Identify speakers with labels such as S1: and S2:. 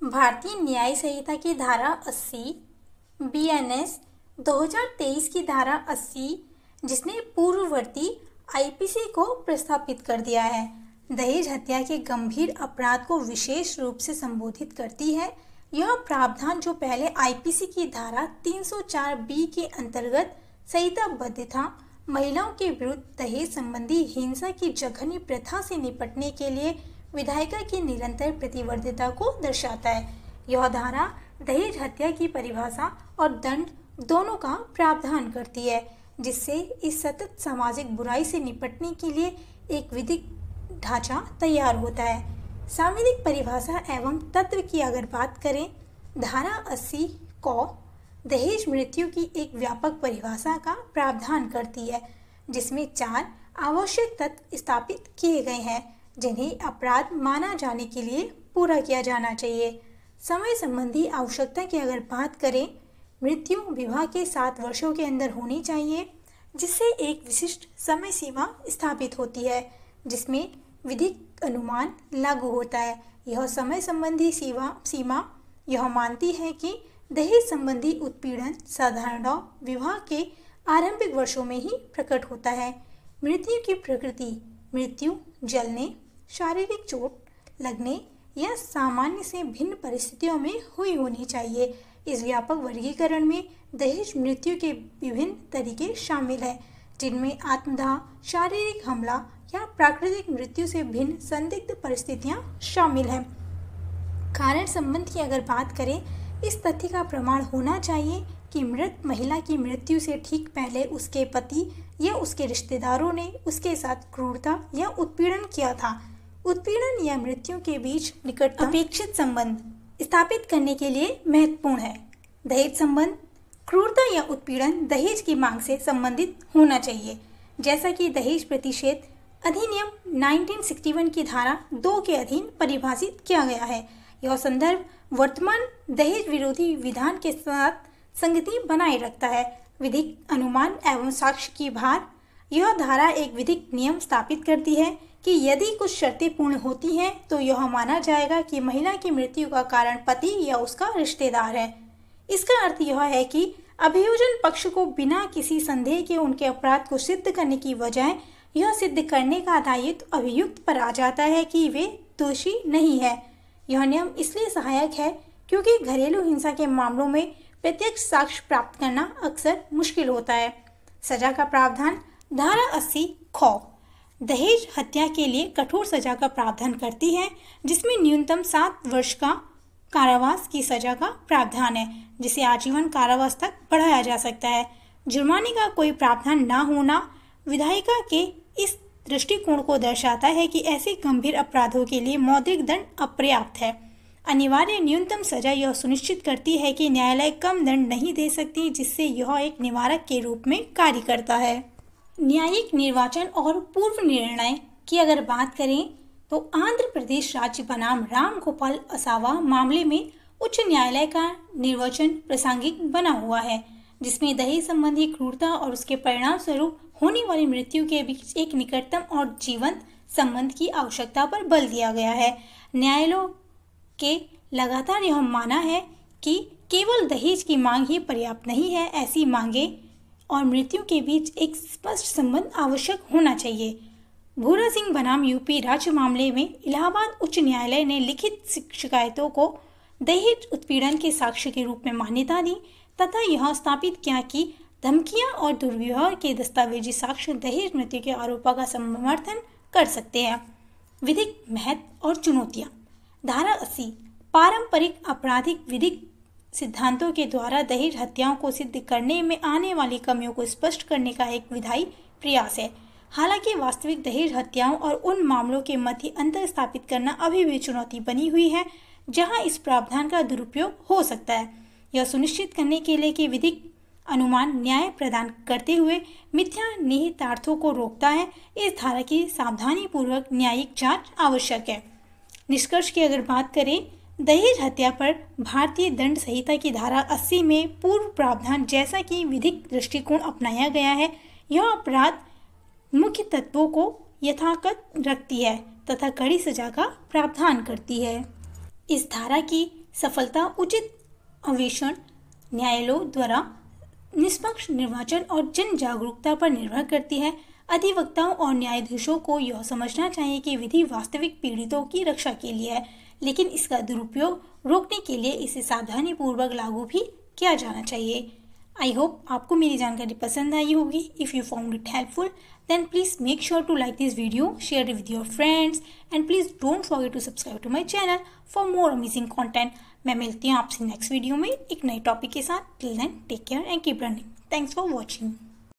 S1: भारतीय न्याय संहिता की धारा 80, बीएनएस 2023 की धारा 80, जिसने पूर्ववर्ती आईपीसी को प्रस्थापित कर दिया है, दहेज हत्या के गंभीर अपराध को विशेष रूप से संबोधित करती है। यह प्रावधान जो पहले आईपीसी की धारा 304 बी के अंतर्गत संहिताबद्ध था, महिलाओं के विरुद्ध दहेज संबंधी हिंसा की जघन्य प्रथा से निपटने के लिए विधायिका की निरंतर प्रतिबद्धता को दर्शाता है। यह धारा दहेज हत्या की परिभाषा और दंड दोनों का प्रावधान करती है, जिससे इस सतत सामाजिक बुराई से निपटने के लिए एक विधिक ढांचा तैयार होता है। सांविधिक परिभाषा एवं तत्व की अगर बात करें, धारा 80 को दहेज मृत्यु की एक व्यापक परिभाषा का प्रावधान करती है, जिसमें 4 आवश्यक तत्व स्थापित किए गए हैं जिन्हें अपराध माना जाने के लिए पूरा किया जाना चाहिए। समय संबंधी आवश्यकता की अगर बात करें, मृत्यु विवाह के 7 वर्षों के अंदर होनी चाहिए, जिससे एक विशिष्ट समय सीमा स्थापित होती है जिसमें विधिक अनुमान लागू होता है। यह समय संबंधी सीमा यह मानती है कि दहेज संबंधी उत्पीड़न साधारणतः विवाह के आरंभिक वर्षों में ही प्रकट होता है। मृत्यु की प्रकृति मृत्यु, जलने, शारीरिक चोट लगने या सामान्य से भिन्न परिस्थितियों में हुई होनी चाहिए। इस व्यापक वर्गीकरण में दहेज मृत्यु के विभिन्न तरीके शामिल हैं, जिनमें आत्मदाह, शारीरिक हमला या प्राकृतिक मृत्यु से भिन्न संदिग्ध परिस्थितियां शामिल हैं। कारण संबंध की अगर बात करें, इस तथ्य का प्रमाण होना चाहिए कि मृत महिला की मृत्यु से ठीक पहले उसके पति या उसके रिश्तेदारों ने उसके साथ क्रूरता या उत्पीड़न किया था। उत्पीड़न या मृत्यु के बीच निकट अपेक्षित संबंध स्थापित करने के लिए महत्वपूर्ण है। दहेज संबंध क्रूरता या उत्पीड़न दहेज की मांग से संबंधित होना चाहिए, जैसा कि दहेज प्रतिषेध अधिनियम 1961 की धारा 2 के अधीन परिभाषित किया गया है। यह संदर्भ वर्तमान दहेज विरोधी विधान के साथ संगति बनाए रखता है। विधिक अनुमान एवं साक्ष्य की भार यह धारा एक विधिक नियम स्थापित करती है कि यदि कुछ शर्तें पूर्ण होती हैं तो यह माना जाएगा कि महिला की मृत्यु का कारण पति या उसका रिश्तेदार है। इसका अर्थ यह है कि अभियोजन पक्ष को बिना किसी संदेह के उनके अपराध को सिद्ध करने की बजाय यह सिद्ध करने का दायित्व अभियुक्त पर आ जाता है कि वे दोषी नहीं है। यह नियम इसलिए सहायक है क्योंकि घरेलू हिंसा के मामलों में प्रत्यक्ष साक्ष्य प्राप्त करना अक्सर मुश्किल होता है। सजा का प्रावधान धारा 80 ख दहेज हत्या के लिए कठोर सजा का प्रावधान करती है, जिसमें न्यूनतम 7 वर्ष का कारावास की सजा का प्रावधान है, जिसे आजीवन कारावास तक बढ़ाया जा सकता है। जुर्माने का कोई प्रावधान न होना विधायिका के इस दृष्टिकोण को दर्शाता है कि ऐसे गंभीर अपराधों के लिए मौद्रिक दंड अपर्याप्त है। अनिवार्य न्यूनतम सजा यह सुनिश्चित करती है कि न्यायालय कम दंड नहीं दे सकती, जिससे यह एक निवारक के रूप में कार्य करता है। न्यायिक निर्वाचन और पूर्व निर्णय की अगर बात करें तो आंध्र प्रदेश राज्य बनाम राम गोपाल असावा मामले में उच्च न्यायालय का निर्वचन प्रासंगिक बना हुआ है, जिसमें दहेज संबंधी क्रूरता और उसके परिणाम स्वरूप होने वाली मृत्यु के बीच एक निकटतम और जीवंत संबंध की आवश्यकता पर बल दिया गया है। न्यायालयों के लगातार यह माना है कि केवल दहेज की मांग ही पर्याप्त नहीं है। ऐसी मांगे और मृत्यु के बीच एक स्पष्ट संबंध आवश्यक होना चाहिए। भूरा सिंह बनाम यूपी राज्य मामले में इलाहाबाद उच्च न्यायालय ने लिखित शिकायतों को दहेज उत्पीड़न के साक्ष्य के रूप में मान्यता दी तथा यह स्थापित किया कि धमकियां और दुर्व्यवहार के दस्तावेजी साक्ष्य दहेज मृत्यु के आरोपों का समर्थन कर सकते हैं। विधिक महत्व और चुनौतियां धारा 80 पारंपरिक आपराधिक विधिक सिद्धांतों के द्वारा दहेज हत्याओं को सिद्ध करने में आने वाली कमियों को स्पष्ट करने का एक विधायी प्रयास है। हालांकि वास्तविक दहेज हत्याओं और उन मामलों के मध्य अंतर स्थापित करना अभी भी चुनौती बनी हुई है जहां इस प्रावधान का दुरुपयोग हो सकता है। यह सुनिश्चित करने के लिए कि विधिक अनुमान न्याय प्रदान करते हुए मिथ्या निहितार्थों को रोकता है, इस धारा की सावधानीपूर्वक न्यायिक जांच आवश्यक है। निष्कर्ष की अगर बात करें, दहेज हत्या पर भारतीय दंड संहिता की धारा 80 में पूर्व प्रावधान जैसा कि विधिक दृष्टिकोण अपनाया गया है, यह अपराध मुख्य तत्वों को यथावत रखती है तथा कड़ी सजा का प्रावधान करती है। इस धारा की सफलता उचित अन्वेषण, न्यायालयों द्वारा निष्पक्ष निर्वाचन और जन जागरूकता पर निर्भर करती है। अधिवक्ताओं और न्यायाधीशों को यह समझना चाहिए कि विधि वास्तविक पीड़ितों की रक्षा के लिए है, लेकिन इसका दुरुपयोग रोकने के लिए इसे सावधानी पूर्वक लागू भी किया जाना चाहिए। आई होप आपको मेरी जानकारी पसंद आई होगी। If you found it helpful then please make sure to like this video, share it with your friends and please don't forget to subscribe to my channel for more amazing content. मैं मिलती हूँ आपसे next video में एक नए topic के साथ। Till then, take care and keep learning. Thanks for watching.